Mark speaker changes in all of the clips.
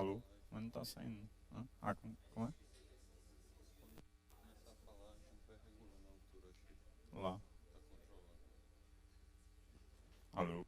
Speaker 1: Alô? Mas não tá saindo. Hã? Ah, como é? Lá. Alô?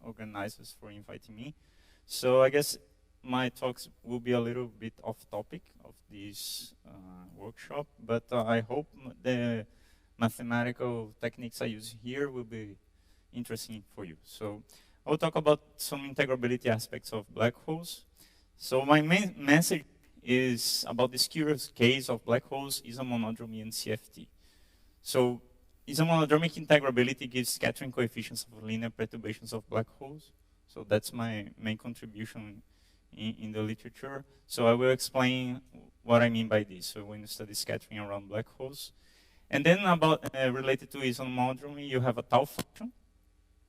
Speaker 1: Organizers for inviting me. So I guess my talks will be a little bit off topic of this workshop, but I hope the mathematical techniques I use here will be interesting for you. So I'll talk about some integrability aspects of black holes. So my main message is about this curious case of black holes, isomonodromy, and CFT. So isomonodromic integrability gives scattering coefficients of linear perturbations of black holes. So that's my main contribution in the literature. So I will explain what I mean by this. So when you study scattering around black holes. And then about related to isomonodromy, you have a tau function.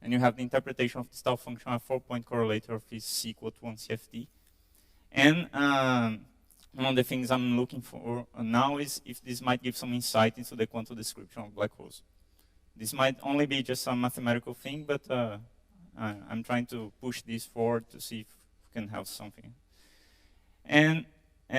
Speaker 1: And you have the interpretation of this tau function, a 4-point correlator of is equal to 1 CFT. And one of the things I'm looking for now is if this might give some insight into the quantum description of black holes. This might only be just a mathematical thing, but I'm trying to push this forward to see if we can have something. And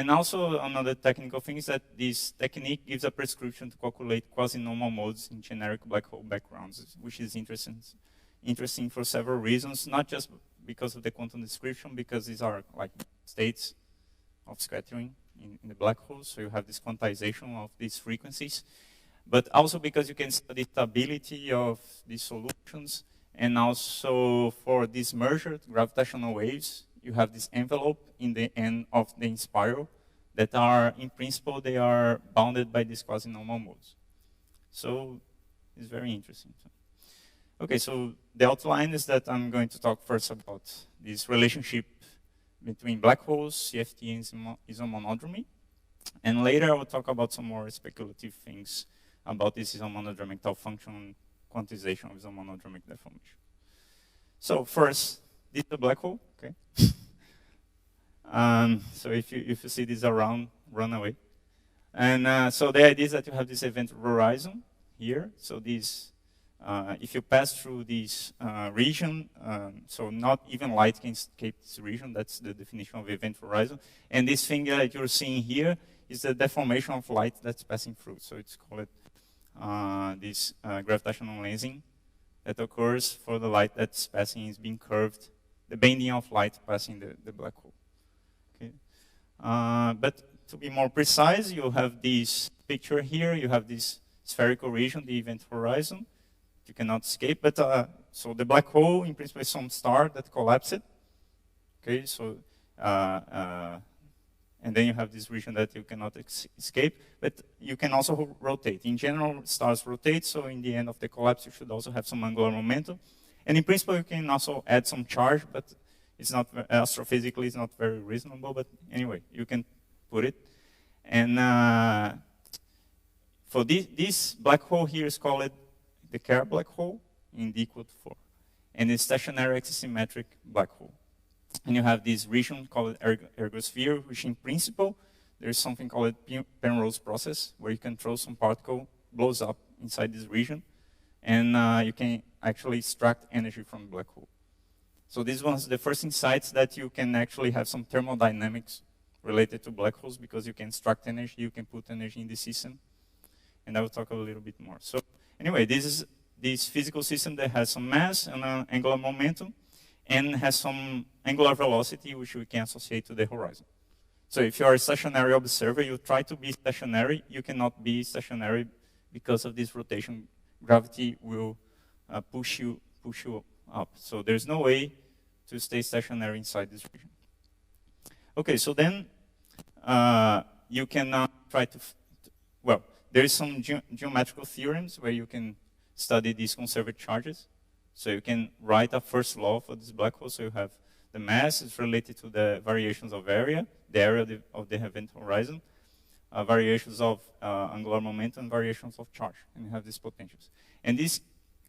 Speaker 1: also another technical thing is that this technique gives a prescription to calculate quasi-normal modes in generic black hole backgrounds, which is interesting for several reasons, not just because of the quantum description, because these are like states of scattering in the black holes, so you have this quantization of these frequencies, but also because you can study stability of these solutions, and also for these measured gravitational waves, you have this envelope in the end of the spiral that are, in principle, they are bounded by these quasi-normal modes. So it's very interesting. Okay, so the outline is that I'm going to talk first about this relationship between black holes, CFT, and isomonodromy. And later I will talk about some more speculative things about this isomonodromic tau function quantization of isomonodromic deformation. So first, this is a black hole, okay? So if you see this around, run away. And so the idea is that you have this event horizon here. So this if you pass through this region, so not even light can escape this region, that's the definition of event horizon. And this thing that you're seeing here is the deformation of light that's passing through. So it's called this gravitational lensing that occurs for the light that's passing, is being curved, the bending of light passing the black hole. Okay. But to be more precise, you have this picture here, you have this spherical region, the event horizon. You cannot escape, but So the black hole, in principle, is some star that collapsed. Okay, so and then you have this region that you cannot escape, but you can also rotate. In general, stars rotate, so in the end of the collapse, you should also have some angular momentum. And in principle, you can also add some charge, but it's not astrophysically, it's not very reasonable. But anyway, you can put it. And for this black hole here is called the Kerr black hole in d equal to 4, and it's stationary axisymmetric black hole. And you have this region called ergosphere, which in principle, there's something called Penrose process, where you can throw some particle, blows up inside this region, and you can actually extract energy from the black hole. So this was the first insights that you can actually have some thermodynamics related to black holes, because you can extract energy, you can put energy in the system, and I will talk a little bit more. So anyway, this is this physical system that has some mass and angular momentum, and has some angular velocity, which we can associate to the horizon. So if you are a stationary observer, you try to be stationary. You cannot be stationary because of this rotation. Gravity will push you up. So there's no way to stay stationary inside this region. Okay, so then you can try to, well, there's some geometrical theorems where you can study these conserved charges. So you can write a first law for this black hole. So you have the mass is related to the variations of area, the area of the event horizon, variations of angular momentum, variations of charge, and you have these potentials. And this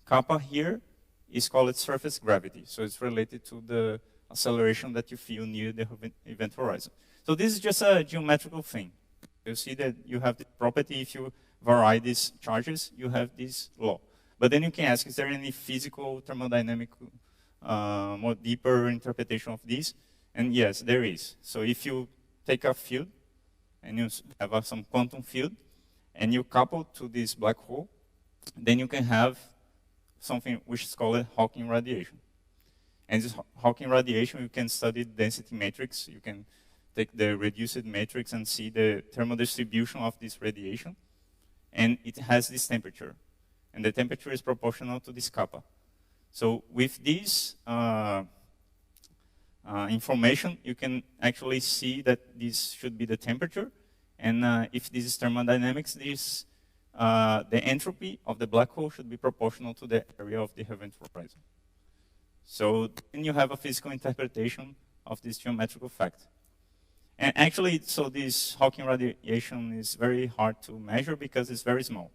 Speaker 1: kappa here is called surface gravity. So it's related to the acceleration that you feel near the event horizon. So this is just a geometrical thing. You see that you have the property, if you vary these charges, you have this law. But then you can ask, is there any physical, thermodynamic, more deeper interpretation of this? And yes, there is. So if you take a field, and you have some quantum field, and you couple to this black hole, then you can have something which is called Hawking radiation. And this Hawking radiation, you can study density matrix. You can take the reduced matrix and see the thermal distribution of this radiation. And it has this temperature. And the temperature is proportional to this kappa. So with this information, you can actually see that this should be the temperature. And if this is thermodynamics, this, the entropy of the black hole should be proportional to the area of the event horizon. So then you have a physical interpretation of this geometrical fact. And actually, so this Hawking radiation is very hard to measure because it's very small.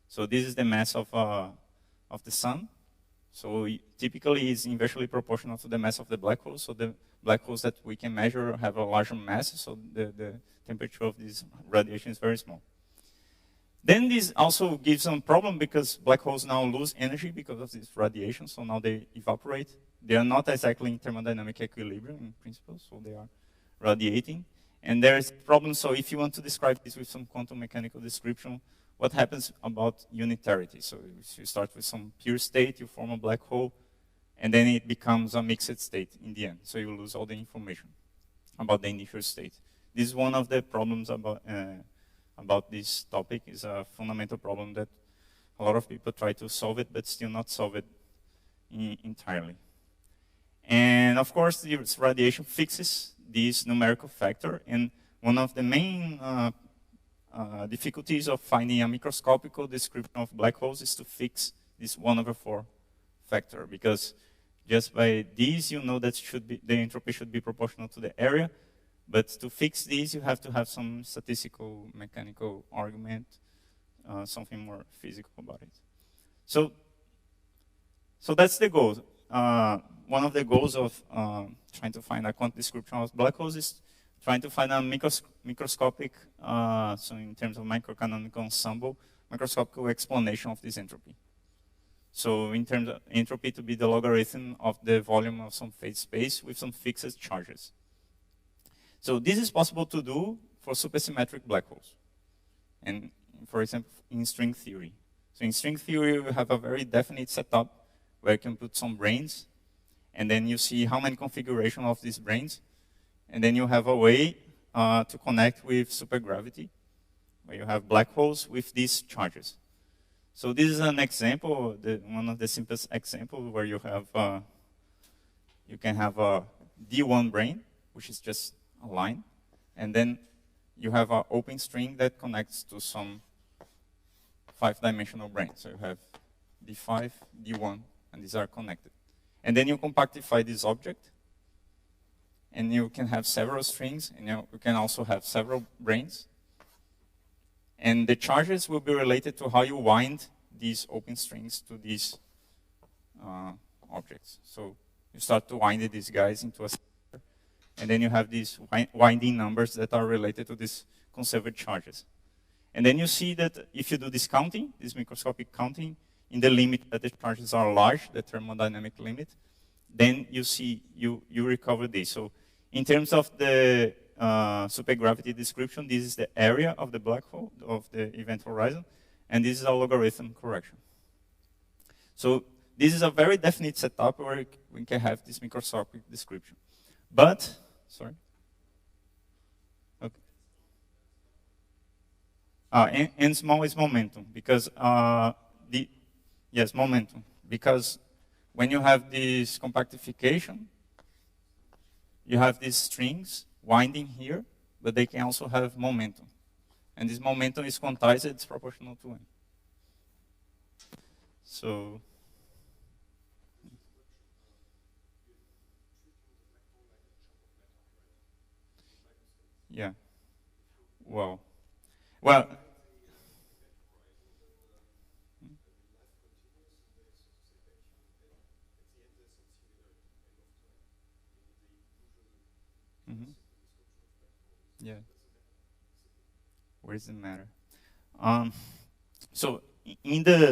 Speaker 1: So this is the mass of the sun. So typically it's inversely proportional to the mass of the black hole. So the black holes that we can measure have a larger mass, so the temperature of this radiation is very small. Then this also gives some problem because black holes now lose energy because of this radiation, so now they evaporate. They are not exactly in thermodynamic equilibrium in principle, so they are radiating. And there is a problem, so if you want to describe this with some quantum mechanical description, what happens about unitarity? So you start with some pure state, you form a black hole, and then it becomes a mixed state in the end. So you lose all the information about the initial state. This is one of the problems about this topic. Is a fundamental problem that a lot of people try to solve it, but still not solve it entirely. And of course, this radiation fixes this numerical factor, and one of the main difficulties of finding a microscopical description of black holes is to fix this 1/4 factor, because just by these you know that the entropy should be proportional to the area, but to fix these you have to have some statistical mechanical argument, something more physical about it. So that's the goal. One of the goals of trying to find a quantum description of black holes is trying to find a microscopic, so in terms of microcanonical ensemble, microscopic explanation of this entropy. So in terms of entropy to be the logarithm of the volume of some phase space with some fixed charges. So this is possible to do for supersymmetric black holes. And for example, in string theory. So in string theory, we have a very definite setup where you can put some brains, and then you see how many configurations of these brains. And then you have a way to connect with supergravity, where you have black holes with these charges. So this is an example, one of the simplest examples where you can have a D1 brain, which is just a line, and then you have an open string that connects to some 5-dimensional brain. So you have D5, D1, and these are connected. And then you compactify this object, and you can have several strings, and you can also have several brains. And the charges will be related to how you wind these open strings to these objects. So you start to wind these guys into a center, and then you have these winding numbers that are related to these conserved charges. And then you see that if you do this counting, this microscopic counting, in the limit that the charges are large, the thermodynamic limit, then you see you recover this. So in terms of the supergravity description, this is the area of the black hole, of the event horizon, and this is a logarithm correction. So this is a very definite setup where we can have this microscopic description. But, sorry. Okay. And small is momentum, because yes, momentum, because when you have this compactification, you have these strings winding here, but they can also have momentum. And this momentum is quantized, it's proportional to n. So, yeah. Well, yeah. Where does it matter? So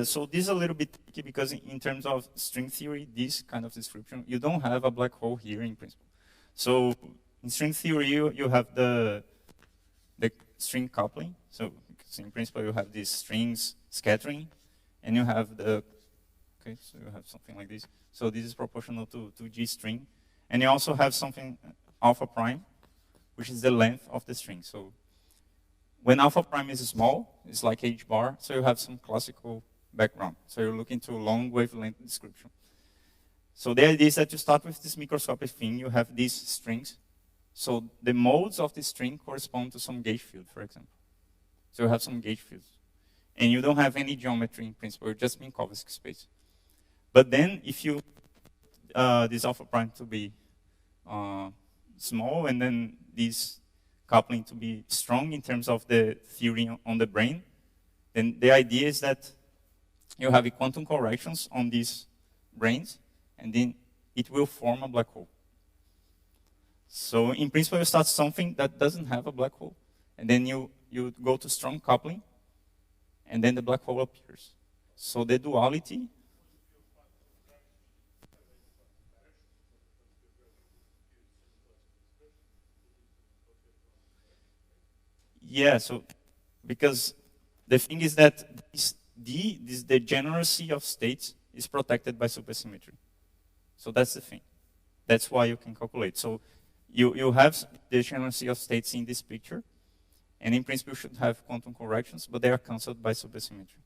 Speaker 1: so this is a little bit tricky because in terms of string theory, this kind of description, you don't have a black hole here in principle. So in string theory, you have the string coupling. So in principle, you have these strings scattering, and you have okay, so you have something like this. So this is proportional to G string. And you also have something alpha prime, which is the length of the string. So when alpha prime is small, it's like h bar, so you have some classical background. So you're looking to long wavelength description. So the idea is that you start with this microscopic thing, you have these strings. So the modes of the string correspond to some gauge field, for example. So you have some gauge fields. And you don't have any geometry in principle, you're just Minkowski space. But then if you this alpha prime to be small, and then this coupling to be strong in terms of the theory on the brain, then the idea is that you have quantum corrections on these brains, and then it will form a black hole. So in principle, you start something that doesn't have a black hole, and then you go to strong coupling, and then the black hole appears. So the duality. Yeah, so because the thing is that the degeneracy of states is protected by supersymmetry. So that's the thing. That's why you can calculate. So you have the degeneracy of states in this picture, and in principle you should have quantum corrections, but they are cancelled by supersymmetry.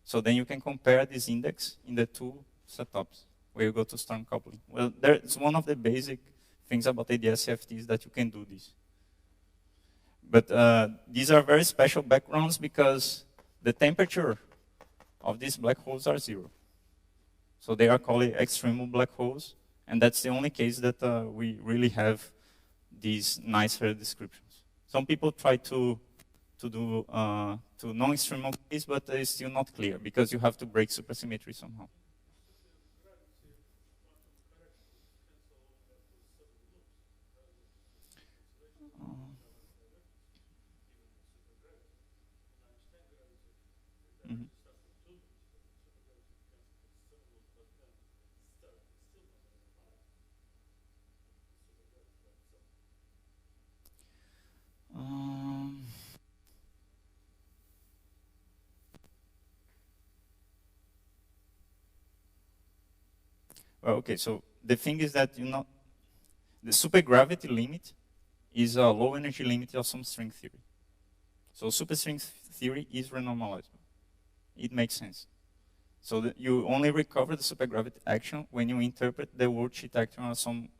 Speaker 1: So then you can compare this index in the two setups, where you go to strong coupling. Well, it's one of the basic things about ADS-CFTs that you can do this. But these are very special backgrounds because the temperature of these black holes are 0. So they are called extremal black holes, and that's the only case that we really have these nicer descriptions. Some people try to do non-extremal case, but it's still not clear because you have to break supersymmetry somehow. Well, okay, so the thing is that the supergravity limit is a low energy limit of some string theory. So superstring theory is renormalizable. It makes sense. So that you only recover the supergravity action when you interpret the worldsheet action as some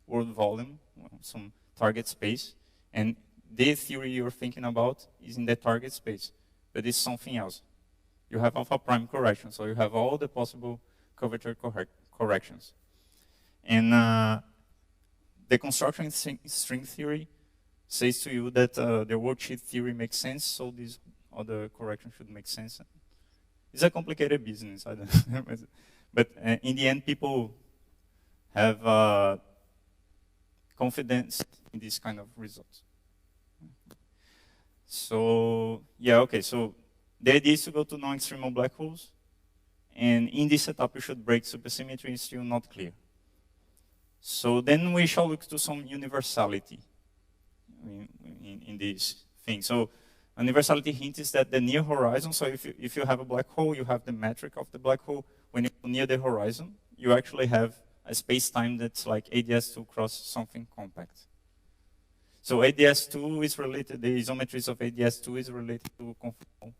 Speaker 1: world volume, some target space, and the theory you're thinking about is in the target space, but it's something else. You have alpha prime correction, so you have all the possible curvature corrections. And the construction string theory says to you that the worldsheet theory makes sense, so these other corrections should make sense. It's a complicated business, I don't know. But in the end, people have confidence in these kind of results. So, yeah, okay, so the idea is to go to non-extremal black holes, and in this setup, you should break supersymmetry, it's still not clear. So then we shall look to some universality in this thing. So universality hint is that the near horizon, so if you have a black hole, you have the metric of the black hole. When you go near the horizon, you actually have a space-time that's like ADS2 cross something compact. So ADS2 is related, the isometries of ADS2 is related to conformal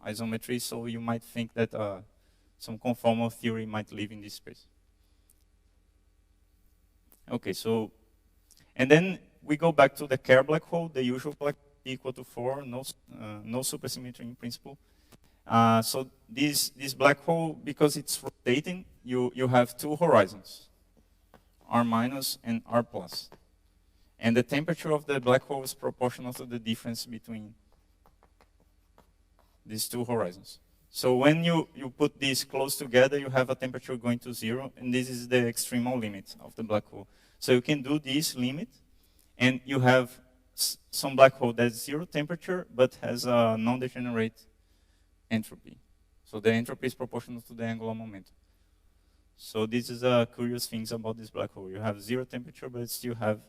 Speaker 1: isometry, so you might think that some conformal theory might live in this space. Okay, so, and then we go back to the Kerr black hole, the usual black hole equal to 4, no supersymmetry in principle. So this black hole, because it's rotating, you have two horizons, R minus and R plus. And the temperature of the black hole is proportional to the difference between these two horizons. So when you put these close together, you have a temperature going to 0, and this is the extremal limit of the black hole. So you can do this limit, and you have some black hole that's 0 temperature, but has a non-degenerate entropy. So the entropy is proportional to the angular momentum. So this is a curious things about this black hole. You have 0 temperature, but still have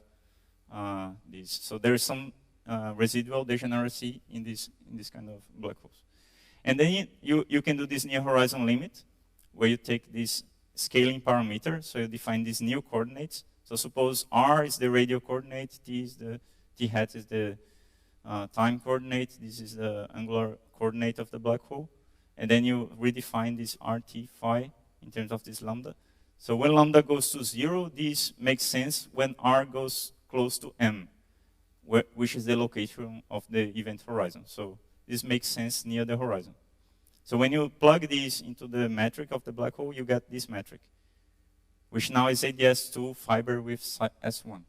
Speaker 1: this. So there is some residual degeneracy in this kind of black holes. And then you can do this near horizon limit, where you take this scaling parameter, so you define these new coordinates. So suppose R is the radial coordinate, T hat is the time coordinate, this is the angular coordinate of the black hole, and then you redefine this RT phi in terms of this lambda. So when lambda goes to 0, this makes sense when R goes close to M, which is the location of the event horizon. So this makes sense near the horizon. So when you plug these into the metric of the black hole, you get this metric, which now is ADS2 fiber with S1.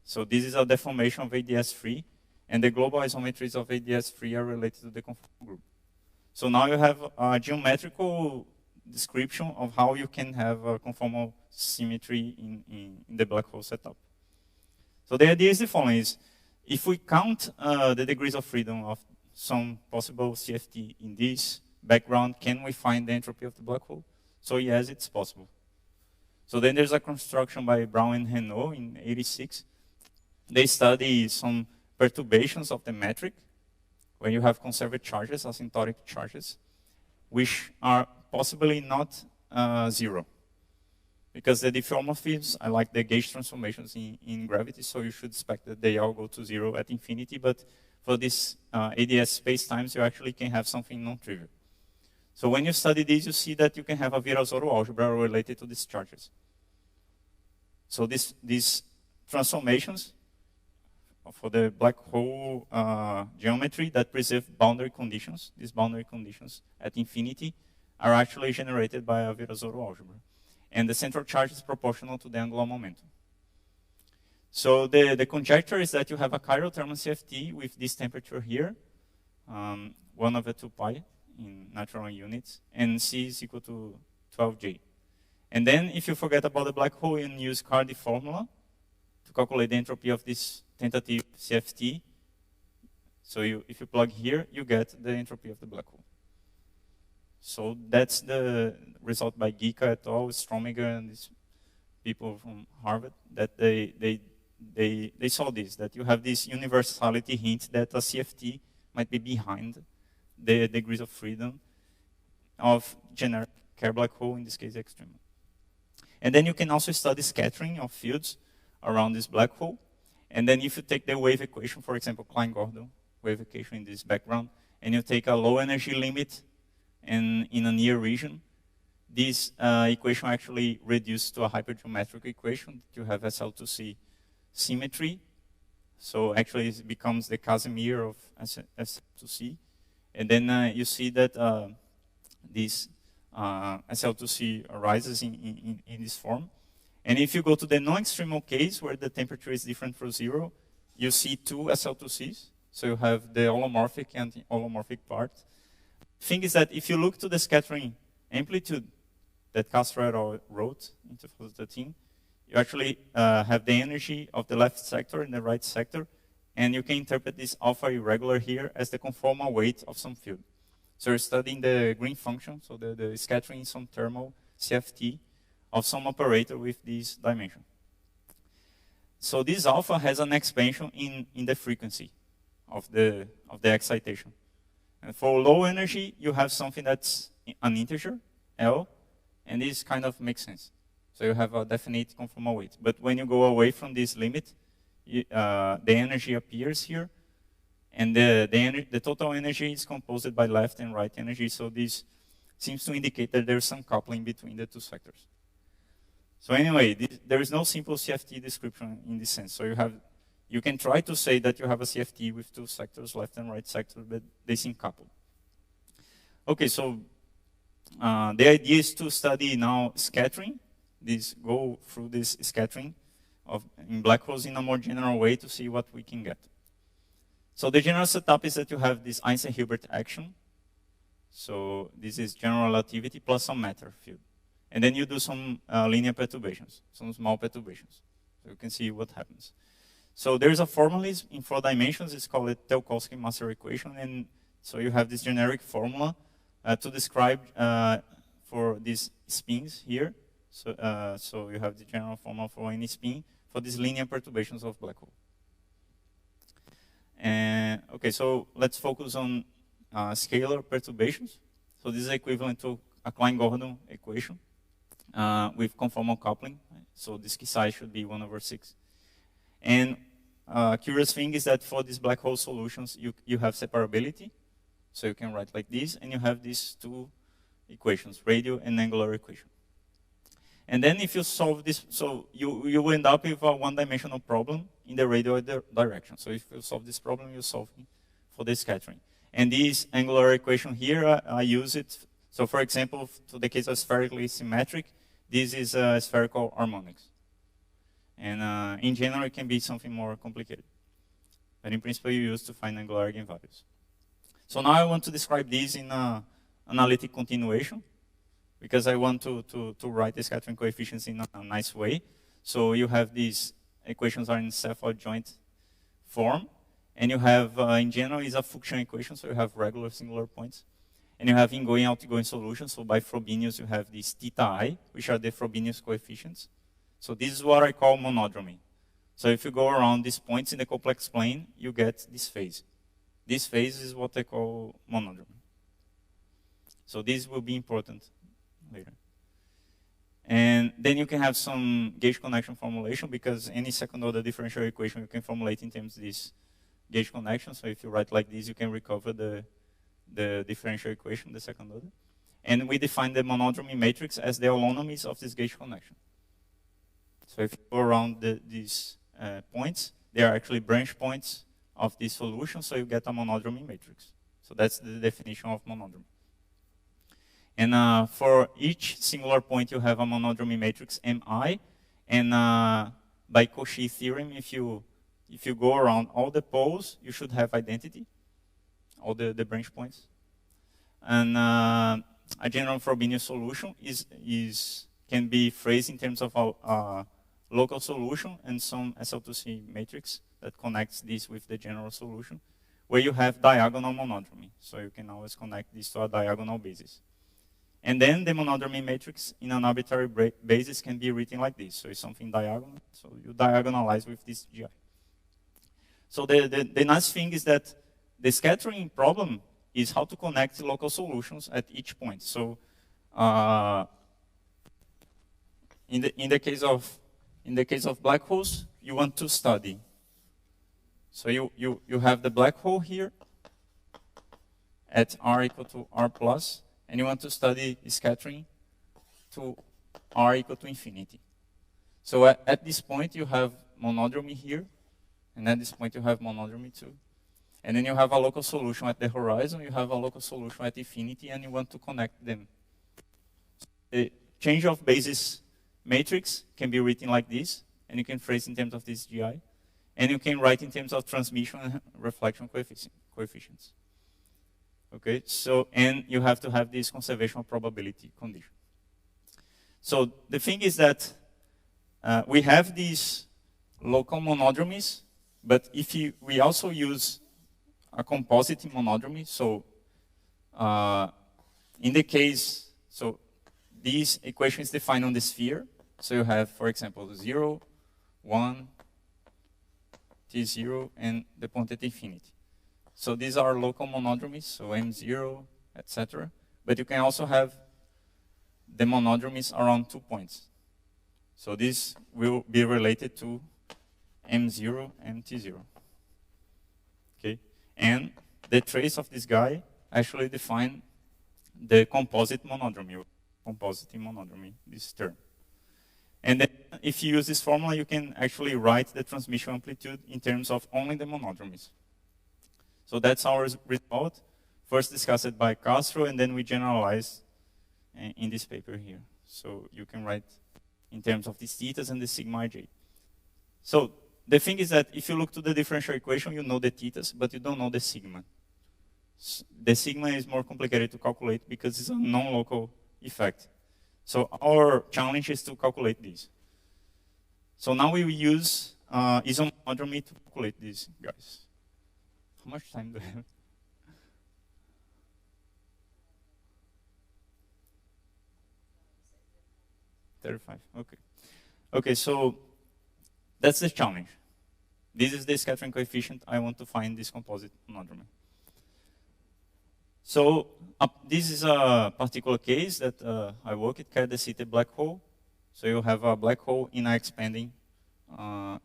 Speaker 1: So this is a deformation of ADS3, and the global isometries of ADS3 are related to the conformal group. So now you have a geometrical description of how you can have a conformal symmetry in the black hole setup. So the idea is the following: is if we count the degrees of freedom of some possible CFT in this background, can we find the entropy of the black hole? So yes, it's possible. So then there's a construction by Brown and Renault in '86. They study some perturbations of the metric, where you have conserved charges, asymptotic charges, which are possibly not 0. Because the diffeomorphisms are like the gauge transformations in gravity, so you should expect that they all go to 0 at infinity, but for this ADS space-times, you actually can have something non-trivial. So when you study these, you see that you can have a Virasoro algebra related to these charges. So these transformations for the black hole geometry that preserve boundary conditions, these boundary conditions at infinity, are actually generated by a Virasoro algebra. And the central charge is proportional to the angular momentum. So the conjecture is that you have a chiral thermal CFT with this temperature here, 1/2 pi in natural units, and C is equal to 12J. And then if you forget about the black hole and use Cardy formula to calculate the entropy of this tentative CFT, so if you plug here, you get the entropy of the black hole. So that's the result by Gika et al., Strominger, and these people from Harvard, that they saw this, that you have this universality hint that a CFT might be behind the degrees of freedom of generic Kerr black hole, in this case extreme. And then you can also study scattering of fields around this black hole. And then if you take the wave equation, for example, Klein-Gordon wave equation in this background, and you take a low energy limit and in a near region, this equation actually reduces to a hypergeometric equation. You have SL2C symmetry. So actually it becomes the Casimir of SL2C. And then you see that this SL2C arises in this form. And if you go to the non-extremal case where the temperature is different from 0, you see two SL2Cs. So you have the holomorphic and the holomorphic part. Thing is that if you look to the scattering amplitude that Castro wrote in 2013, you actually have the energy of the left sector and the right sector, and you can interpret this alpha irregular here as the conformal weight of some field. So you're studying the green function, so the scattering in some thermal CFT of some operator with this dimension. So this alpha has an expansion in the frequency of the excitation. And for low energy, you have something that's an integer, L, and this kind of makes sense. So you have a definite conformal weight. But when you go away from this limit, the energy appears here, and the total energy is composed by left and right energy, so this seems to indicate that there's some coupling between the two sectors. So anyway, there is no simple CFT description in this sense. So you can try to say that you have a CFT with two sectors, left and right sector, but they seem coupled. Okay, so the idea is to study now scattering. Go through this scattering in black holes in a more general way to see what we can get. So the general setup is that you have this Einstein-Hilbert action. So this is general relativity plus some matter field. And then you do some linear perturbations, some small perturbations. So you can see what happens. So there's a formalism in 4 dimensions. It's called the Telkovsky-Maser equation. And so you have this generic formula to describe for these spins here. So you have the general formula for any spin for these linear perturbations of black hole. And okay, so let's focus on scalar perturbations. So this is equivalent to a Klein-Gordon equation with conformal coupling. So this psi should be 1/6. And curious thing is that for these black hole solutions, you have separability. So you can write like this, and you have these 2 equations, radial and angular equation. And then if you solve this, so you end up with a 1-dimensional problem in the radial direction. So if you solve this problem, you solve it for the scattering. And this angular equation here, I use it. So for example, to the case of spherically symmetric, this is spherical harmonics. And in general, it can be something more complicated. But in principle, you use to find angular eigenvalues. So now I want to describe this in analytic continuation, because I want to write the scattering coefficients in a nice way. So you have these equations are in self-adjoint form, and you have, in general, is a function equation, so you have regular singular points. And you have ingoing, outgoing solutions, so by Frobenius you have these theta I, which are the Frobenius coefficients. So this is what I call monodromy. So if you go around these points in the complex plane, you get this phase. This phase is what I call monodromy. So this will be important later. And then you can have some gauge connection formulation, because any second order differential equation you can formulate in terms of this gauge connection. So if you write like this, you can recover the differential equation, the second order. And we define the monodromy matrix as the holonomies of this gauge connection. So if you go around these points, they are actually branch points of this solution, so you get a monodromy matrix. So that's the definition of monodromy. And for each singular point, you have a monodromy matrix Mi. And by Cauchy theorem, if you go around all the poles, you should have identity, all the branch points. And a general Frobenius solution can be phrased in terms of a local solution and some SL2C matrix that connects this with the general solution, where you have diagonal monodromy. So you can always connect this to a diagonal basis. And then the monodromy matrix in an arbitrary basis can be written like this. So it's something diagonal. So you diagonalize with this GI. So the nice thing is that the scattering problem is how to connect local solutions at each point. So in the case of black holes, you want to study. So you have the black hole here at r equal to r plus, and you want to study scattering to r equal to infinity. So at this point, you have monodromy here, and at this point, you have monodromy too. And then you have a local solution at the horizon, you have a local solution at infinity, and you want to connect them. The change of basis matrix can be written like this, and you can phrase in terms of this GI. And you can write in terms of transmission and reflection coefficients. Okay, so, and you have to have this conservation probability condition. So the thing is that we have these local monodromies, but if we also use a composite monodromy, so in the case, so these equations defined on the sphere, so you have, for example, 0, 1, T0, and the point at infinity. So these are local monodromies, so M0, etc. But you can also have the monodromies around 2 points. So this will be related to M0 and T0. Okay? And the trace of this guy actually define the composite monodromy, this term. And then if you use this formula, you can actually write the transmission amplitude in terms of only the monodromies. So that's our result, first discussed by Castro, and then we generalize in this paper here. So you can write in terms of the thetas and the sigma ij. So the thing is that if you look to the differential equation, you know the thetas, but you don't know the sigma. The sigma is more complicated to calculate because it's a non-local effect. So our challenge is to calculate these. So now we will use isomodromy to calculate these guys. How much time do I have? 35, okay. Okay, so that's the challenge. This is the scattering coefficient. I want to find this composite monodromy. So this is a particular case that I work at, called the city black hole. So you have a black hole in an expanding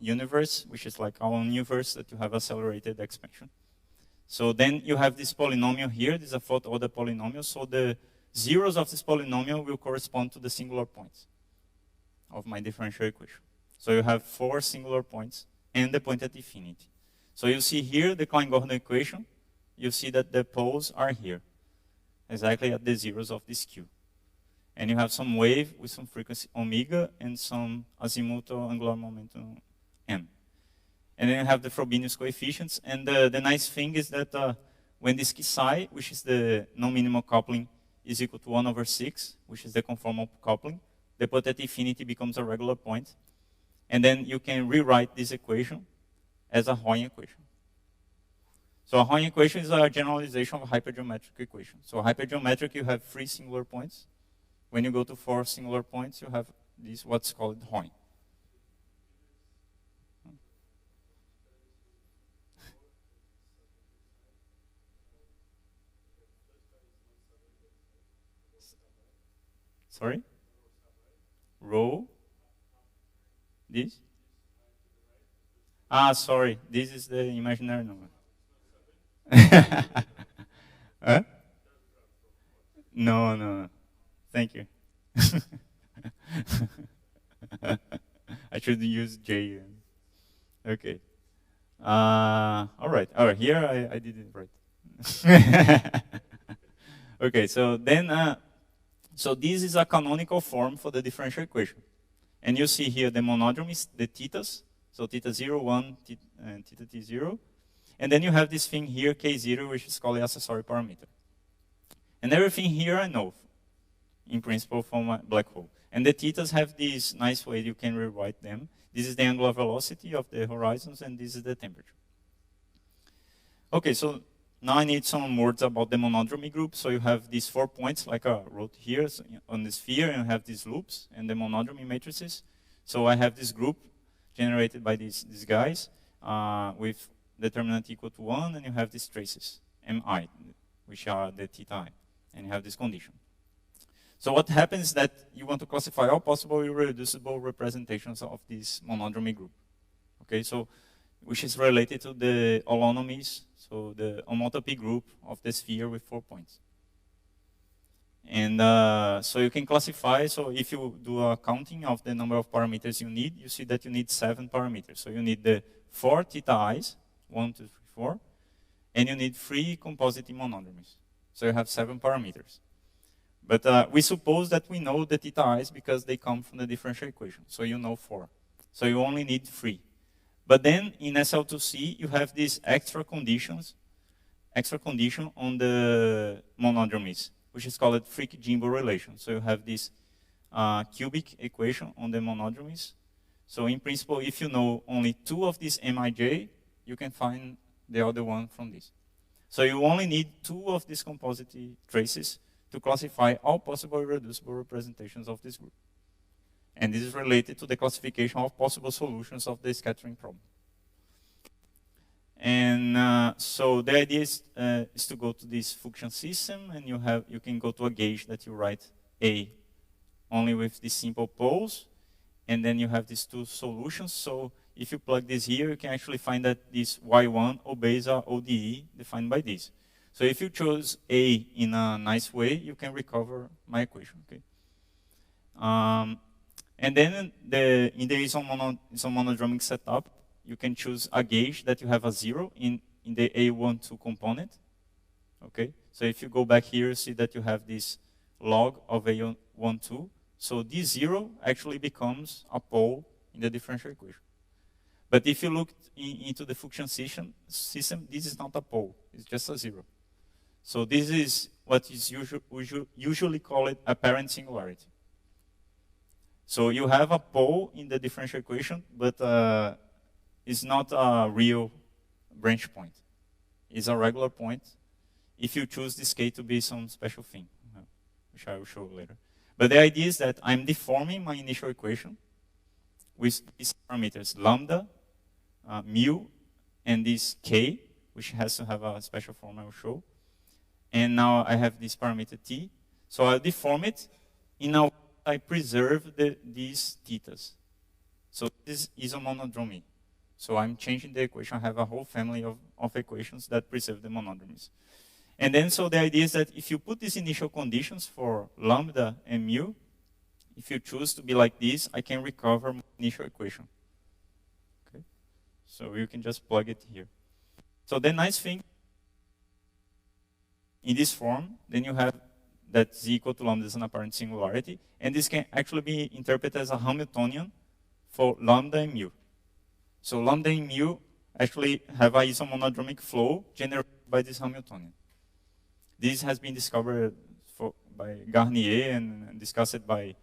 Speaker 1: universe, which is like our own universe that you have accelerated expansion. So then you have this polynomial here. This is a fourth order polynomial. So the zeros of this polynomial will correspond to the singular points of my differential equation. So you have 4 singular points and the point at infinity. So you see here the Klein-Gordon equation. You see that the poles are here, exactly at the zeros of this Q. And you have some wave with some frequency omega and some azimuthal angular momentum m. And then you have the Frobenius coefficients. And the nice thing is that when this psi, which is the non-minimal coupling, is equal to 1/6, which is the conformal coupling, the point at infinity becomes a regular point. And then you can rewrite this equation as a Hoyne equation. So a Hoyne equation is a generalization of a hypergeometric equation. So hypergeometric, you have 3 singular points. When you go to 4 singular points, you have this what's called Hoyne. Sorry? Rho? This? Ah, sorry. This is the imaginary number. Huh? No, no. Thank you. I should use J. Okay. All right. Here I did it right. Okay, so then, so this is a canonical form for the differential equation. And you see here the monodromies, the thetas. So theta 0, 1, and theta t0. And then you have this thing here, k0, which is called the accessory parameter. And everything here I know, in principle, from my black hole. And the thetas have this nice way you can rewrite them. This is the angular velocity of the horizons, and this is the temperature. Okay, so now I need some words about the monodromy group. So you have these 4 points, like I wrote here on the sphere, and you have these loops and the monodromy matrices. So I have this group generated by these guys with determinant equal to 1, and you have these traces, mi, which are the theta I, and you have this condition. So what happens is that you want to classify all possible irreducible representations of this monodromy group. Okay, so which is related to the holonomies, so the homotopy group of the sphere with 4 points. And so you can classify, so if you do a counting of the number of parameters you need, you see that you need 7 parameters. So you need the 4 theta i's, 1, 2, 3, 4, and you need 3 composite monodromies. So you have 7 parameters. But we suppose that we know the theta i's because they come from the differential equation. So you know 4. So you only need 3. But then in SL2C, you have these extra condition on the monodromies, which is called Frick-Jimbo relation. So you have this cubic equation on the monodromies. So in principle, if you know only 2 of these Mij, you can find the other one from this. So you only need 2 of these composite traces to classify all possible irreducible representations of this group. And this is related to the classification of possible solutions of the scattering problem. And so the idea is to go to this function system, and you can go to a gauge that you write A only with these simple poles, and then you have these 2 solutions. So if you plug this here, you can actually find that this Y1 obeys a ODE defined by this. So if you chose A in a nice way, you can recover my equation. Okay. And then in the isomonodromic setup, you can choose a gauge that you have a 0 in the A12 component. Okay. So if you go back here, you see that you have this log of A12. So this 0 actually becomes a pole in the differential equation. But if you look into the function system, this is not a pole. It's just a 0. So this is what is usually called apparent singularity. So you have a pole in the differential equation, but it's not a real branch point. It's a regular point if you choose this K to be some special thing, which I will show later. But the idea is that I'm deforming my initial equation with these parameters, lambda, mu, and this K, which has to have a special form I will show. And now I have this parameter t. So I'll deform it. In a way, I preserve these thetas. So this is a monodromy. So I'm changing the equation. I have a whole family of equations that preserve the monodromies. And then so the idea is that if you put these initial conditions for lambda and mu, if you choose to be like this, I can recover my initial equation. Okay? So you can just plug it here. So the nice thing, in this form, then you have that z equal to lambda is an apparent singularity, and this can actually be interpreted as a Hamiltonian for lambda and mu. So lambda and mu actually have a isomonodromic flow generated by this Hamiltonian. This has been discovered by Garnier and discussed by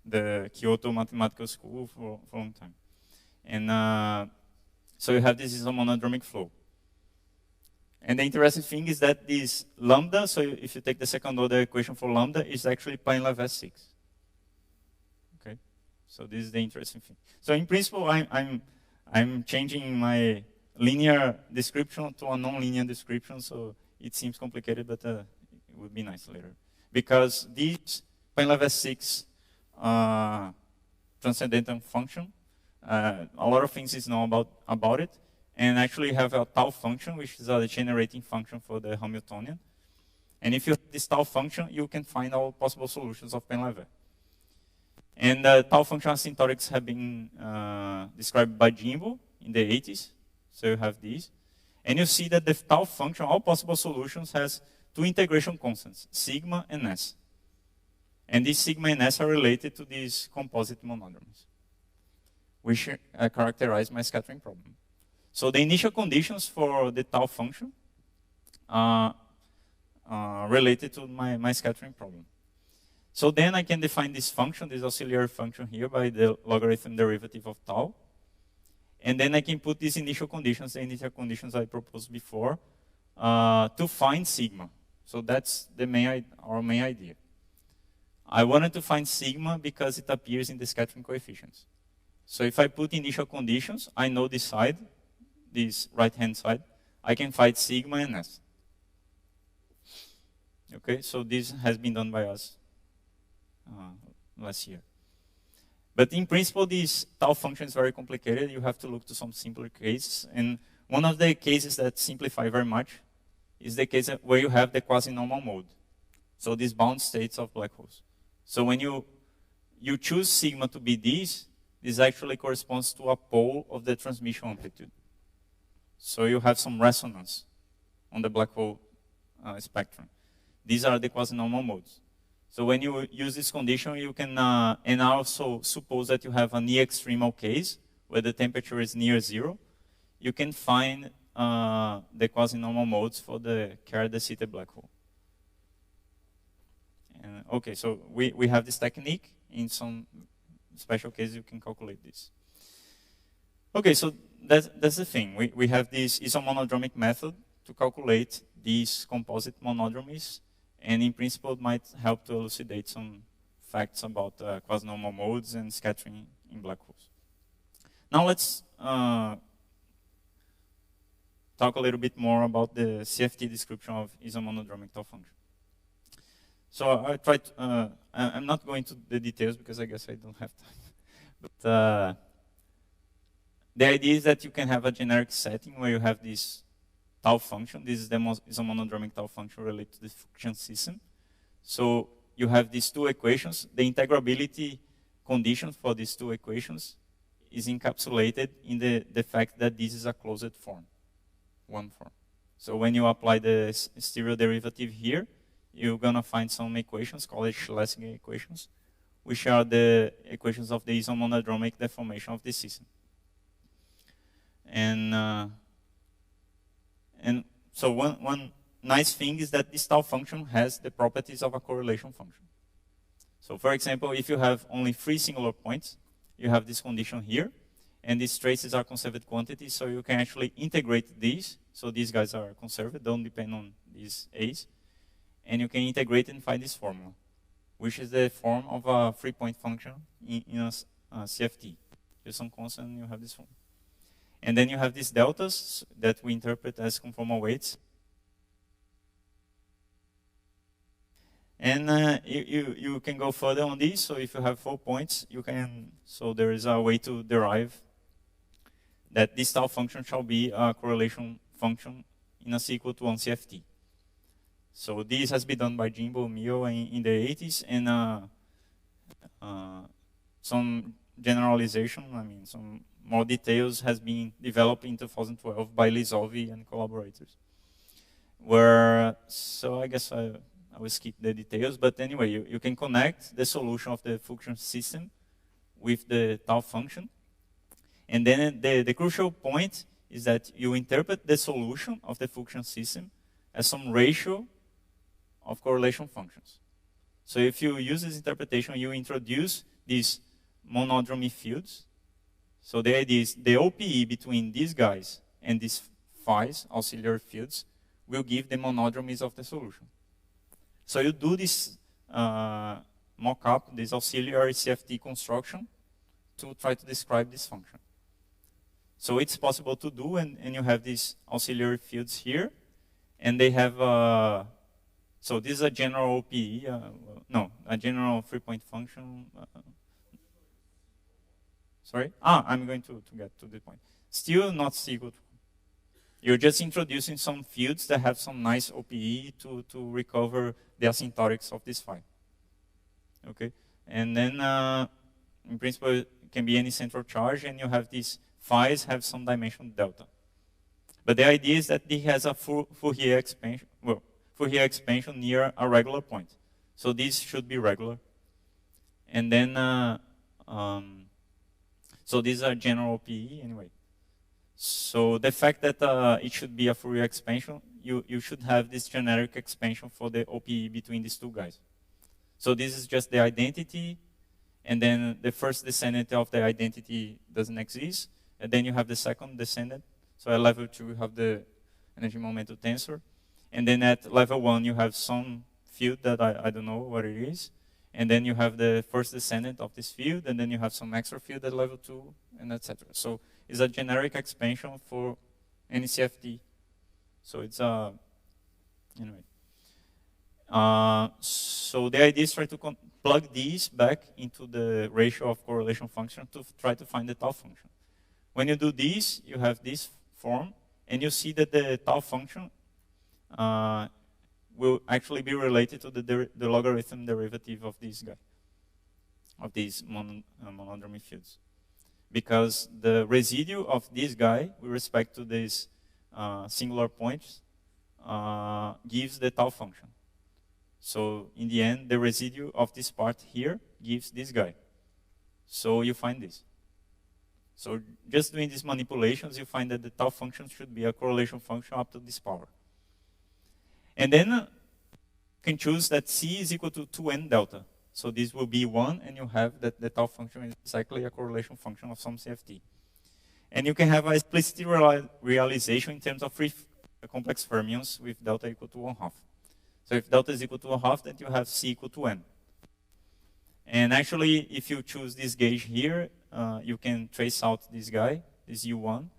Speaker 1: the Kyoto Mathematical School for a long time. And so you have this isomonodromic flow. And the interesting thing is that this lambda, so if you take the second order equation for lambda, is actually Pain-Levé 6. Okay, so this is the interesting thing. So in principle, I'm changing my linear description to a non-linear description, so it seems complicated, but it would be nice later. Because this Pain-Levé 6 transcendental function, a lot of things is known about it, and actually have a tau function, which is a generating function for the Hamiltonian. And if you have this tau function, you can find all possible solutions of Pain-Levé. And the tau function asymptotics have been described by Jimbo in the 80s. So you have these. And you see that the tau function, all possible solutions, has 2 integration constants, sigma and s. And these sigma and s are related to these composite monodromies, which characterize my scattering problem. So the initial conditions for the tau function are related to my scattering problem. So then I can define this function, this auxiliary function here, by the logarithm derivative of tau. And then I can put these initial conditions, the initial conditions I proposed before, to find sigma. So that's our main idea. I wanted to find sigma because it appears in the scattering coefficients. So if I put initial conditions, I know this side, this right-hand side, I can find sigma and s. Okay, so this has been done by us last year. But in principle, this tau function is very complicated. You have to look to some simpler cases. And one of the cases that simplify very much is the case where you have the quasi-normal mode. So these bound states of black holes. So when you choose sigma to be this actually corresponds to a pole of the transmission amplitude. So you have some resonance on the black hole spectrum. These are the quasi-normal modes. So when you use this condition, you can, and also suppose that you have a near-extremal case, where the temperature is near 0, you can find the quasi-normal modes for the Carrier-de-Sitter black hole. And, okay, so we have this technique. In some special cases, you can calculate this. Okay, so that's the thing. We have this isomonodromic method to calculate these composite monodromies, and in principle, it might help to elucidate some facts about quasi-normal modes and scattering in black holes. Now let's talk a little bit more about the CFT description of isomonodromic tau function. So I tried. I'm not going to the details because I guess I don't have time. But the idea is that you can have a generic setting where you have this tau function. This is the isomonodromic tau function related to the function system. So you have these two equations. The integrability condition for these two equations is encapsulated in the fact that this is a closed form, one form. So when you apply the stereo derivative here, you're going to find some equations called Schlesinger equations, which are the equations of the isomonodromic deformation of the system. And so one nice thing is that this tau function has the properties of a correlation function. So for example, if you have only 3 singular points, you have this condition here, and these traces are conserved quantities, so you can actually integrate these. So these guys are conserved, don't depend on these A's. And you can integrate and find this formula, which is the form of a 3-point function in a CFT. There's some constant, and you have this form. And then you have these deltas that we interpret as conformal weights. And you can go further on this. So if you have 4 points, you can. So there is a way to derive that this tau function shall be a correlation function in a C equal to 1 CFT. So this has been done by Jimbo Mio in the 80s, and some generalization, some more details has been developed in 2012 by Lizovi and collaborators. So I guess I will skip the details, but anyway, you can connect the solution of the function system with the tau function. And then the crucial point is that you interpret the solution of the function system as some ratio of correlation functions. So if you use this interpretation, you introduce these monodromy fields. So the idea is the OPE between these guys and these phi's, auxiliary fields, will give the monodromies of the solution. So you do this mock-up, this auxiliary CFT construction, to try to describe this function. So it's possible to do, and you have these auxiliary fields here, and they have so this is a general OPE, a general 3-point function. Sorry? I'm going to get to the point. Still not C equal to 1. You're just introducing some fields that have some nice OPE to recover the asymptotics of this phi. Okay? And then, in principle, it can be any central charge, and you have these phi's have some dimension delta. But the idea is that it has a Fourier expansion. Well, Fourier expansion near a regular point. So this should be regular. And then, so these are general OPE anyway. So the fact that it should be a Fourier expansion, you should have this generic expansion for the OPE between these two guys. So this is just the identity, and then the first descendant of the identity doesn't exist, and then you have the second descendant. So at level 2, you have the energy momentum tensor. And then at level 1, you have some field that I don't know what it is. And then you have the first descendant of this field, and then you have some extra field at level 2, and etc. So it's a generic expansion for any CFT. So it's anyway. So the idea is try to plug these back into the ratio of correlation function to try to find the tau function. When you do this, you have this form, and you see that the tau function will actually be related to the logarithm derivative of this guy, of these monodromy fields. Because the residue of this guy with respect to these singular points gives the tau function. So in the end, the residue of this part here gives this guy. So you find this. So just doing these manipulations, you find that the tau function should be a correlation function up to this power. And then you can choose that C is equal to 2n delta. So this will be 1, and you have that the tau function is exactly a correlation function of some CFT. And you can have a explicit realization in terms of free complex fermions with delta equal to 1/2. So if delta is equal to 1/2, then you have C equal to n. And actually, if you choose this gauge here, you can trace out this guy, this U1,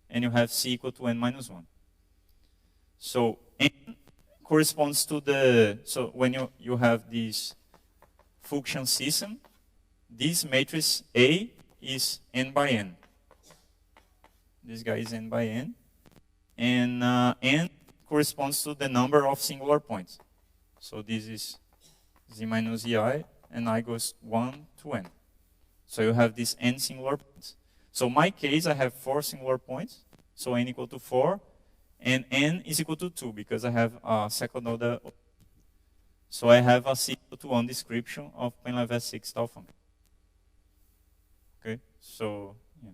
Speaker 1: and you have C equal to n minus 1. So n corresponds to the, so when you have this function system, this matrix A is n by n. This guy is n by n. And n corresponds to the number of singular points. So this is z minus ei, and I goes 1 to n. So you have these n singular points. So my case, I have 4 singular points. So n equal to 4. And n is equal to 2 because I have a second order. So I have a C equal to 1 description of plane 6 tau function. Okay, so yeah.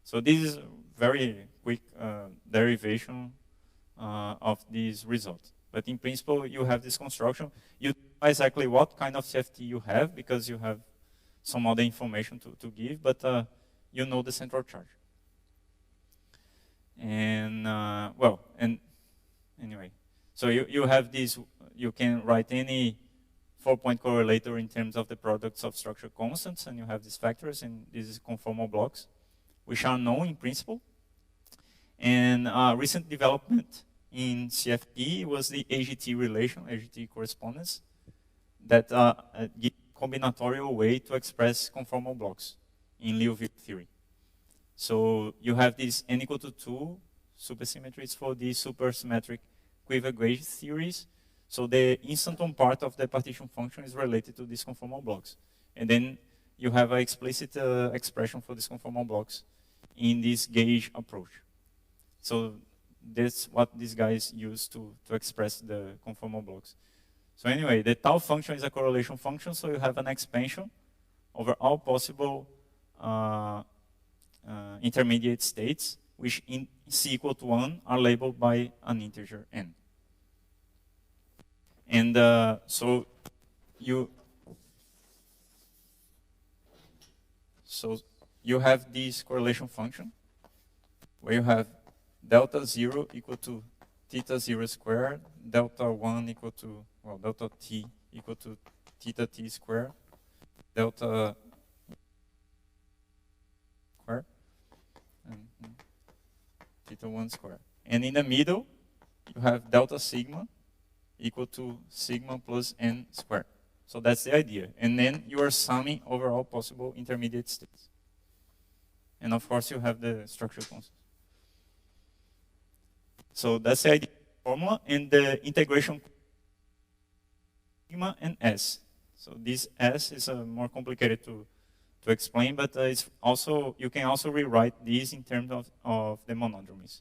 Speaker 1: So this is very quick derivation of this result. But in principle, you have this construction. You know exactly what kind of CFT you have because you have some other information to give, but you know the central charge. And well, and anyway, so you have this. You can write any 4-point correlator in terms of the products of structure constants, and you have these factors, and this is conformal blocks, which are known in principle. And recent development in CFT was the AGT relation, AGT correspondence, that give combinatorial way to express conformal blocks in Liouville theory. So you have this n equal to 2 supersymmetries for these supersymmetric quiver gauge theories. So the instanton part of the partition function is related to these conformal blocks. And then you have an explicit expression for these conformal blocks in this gauge approach. So that's what these guys use to express the conformal blocks. So anyway, the tau function is a correlation function, so you have an expansion over all possible intermediate states, which in C equal to 1 are labeled by an integer n. And so you have this correlation function where you have delta 0 equal to theta 0 squared, delta 1 equal to, well, delta t equal to theta t squared, delta squared, and theta 1 squared. And in the middle, you have delta sigma equal to sigma plus n squared. So that's the idea. And then you are summing over all possible intermediate states. And of course, you have the structure constants. So that's the idea formula, and the integration sigma and s. So this s is more complicated to explain, but it's also, you can also rewrite these in terms of the monodromies.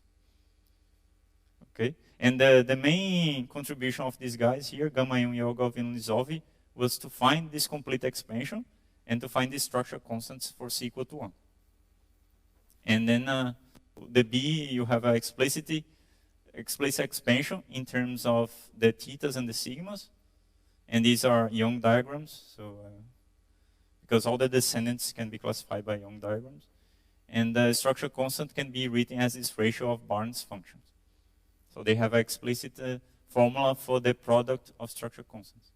Speaker 1: Okay, and the main contribution of these guys here, Gamayon, Yogov, and Lizov, was to find this complete expansion and to find the structure constants for C equal to 1. And then the B, you have an explicit expansion in terms of the thetas and the sigmas. And these are Young diagrams, so because all the descendants can be classified by Young diagrams. And the structure constant can be written as this ratio of Barnes functions. So they have an explicit formula for the product of structure constants.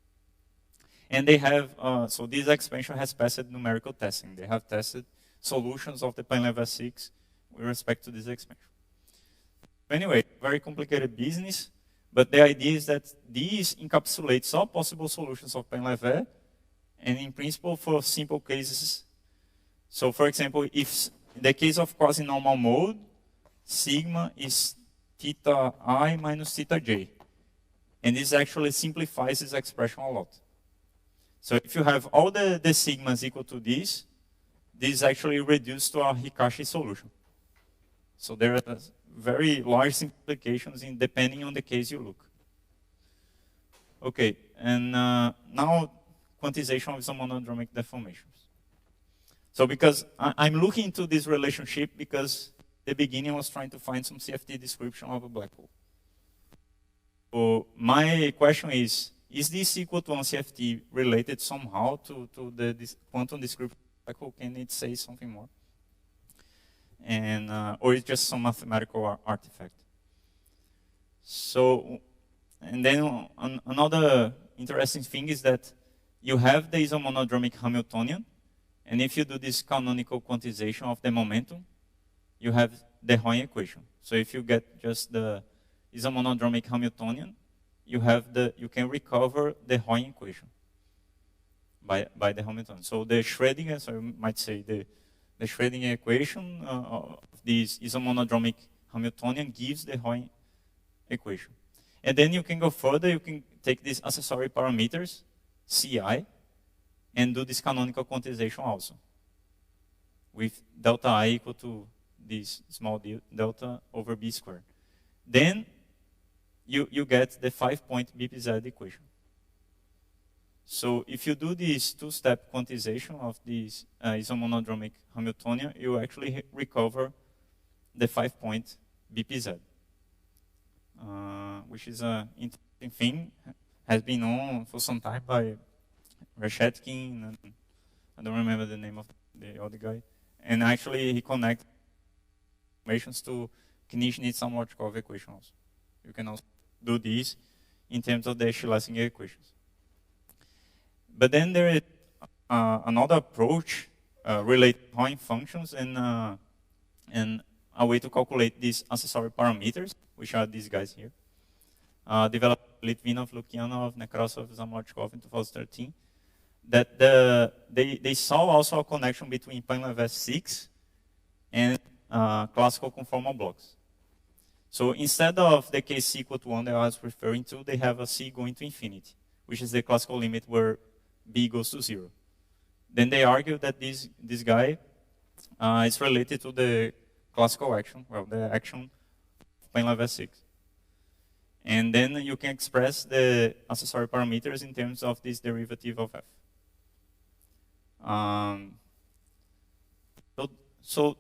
Speaker 1: And they have, so this expansion has passed numerical testing. They have tested solutions of the plane level 6 with respect to this expansion. Anyway, very complicated business, but the idea is that this encapsulates all possible solutions of plane level, and in principle for simple cases. So for example, if in the case of quasi-normal mode, sigma is theta I minus theta j. And this actually simplifies this expression a lot. So if you have all the sigmas equal to this is actually reduced to a Hikashi solution. So there are very large simplifications in depending on the case you look. Okay, and now quantization of some monodromic deformations. So because I'm looking into this relationship because the beginning I was trying to find some CFT description of a black hole. So my question is this equal to one CFT related somehow to this quantum description of black hole? Can it say something more? And or it's just some mathematical artifact? So, and then another interesting thing is that you have the isomonodromic Hamiltonian, and if you do this canonical quantization of the momentum, you have the Hoyle equation. So if you get just the isomonodromic Hamiltonian, you can recover the Hoyle equation by the Hamiltonian. So the Schrödinger, so you might say the Schrödinger equation of this isomonodromic Hamiltonian gives the Hoyle equation. And then you can go further, you can take these accessory parameters, Ci, and do this canonical quantization also, with delta I equal to this small delta over B squared. Then you get the 5-point BPZ equation. So if you do this two-step quantization of this isomonodromic Hamiltonian, you actually recover the 5-point BPZ, which is an interesting thing, has been known for some time by Reshetkin, and I don't remember the name of the other guy. And actually he connects equations to Knight-Samortkov equation also. You can also do this in terms of the Schlesinger equations. But then there is another approach related to Hoyle functions and a way to calculate these accessory parameters, which are these guys here. Developed Litvinov, Lukyanov, Nekrasov, Zamortkov in 2013. That they saw also a connection between Painlevé 6 and classical conformal blocks. So instead of the case C equal to 1 that I was referring to, they have a C going to infinity, which is the classical limit where B goes to 0. Then they argue that this guy is related to the classical action, well, the action of Painlevé 6. And then you can express the accessory parameters in terms of this derivative of f. So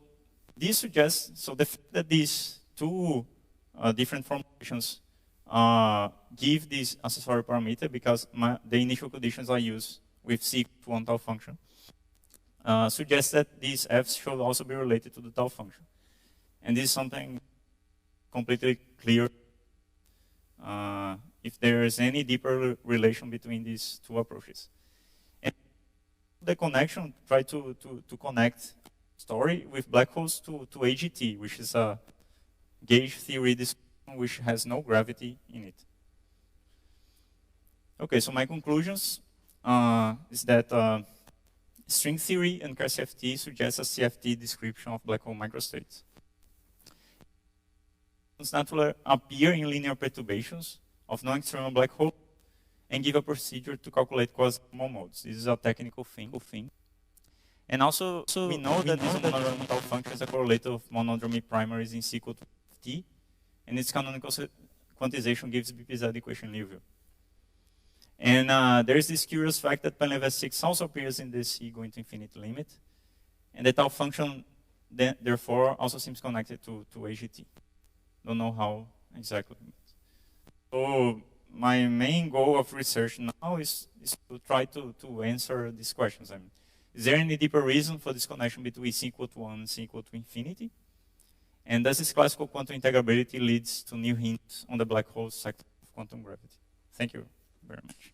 Speaker 1: this suggests, so the fact that these two different formulations give this accessory parameter because the initial conditions are used with C to one tau function, suggests that these f's should also be related to the tau function. And this is something completely clear if there is any deeper relation between these two approaches. And the connection, try to connect story with black holes to AGT, which is a gauge theory description which has no gravity in it. Okay, so my conclusions is that string theory and CFT suggest a CFT description of black hole microstates. Naturally appear in linear perturbations of non-external black hole and give a procedure to calculate quasi-normal modes. This is a technical thing. And also we know that this monodromy tau function is a correlator of monodromy primaries in C equal to T, and its canonical quantization gives BPZ equation Liouville. And there is this curious fact that Painlevé 6 also appears in the C going to infinity limit, and the tau function therefore also seems connected to AGT. Don't know how exactly. So my main goal of research now is to try to answer these questions. I mean, is there any deeper reason for this connection between C equal to 1 and C equal to infinity? And does this classical quantum integrability leads to new hints on the black hole sector of quantum gravity? Thank you very much.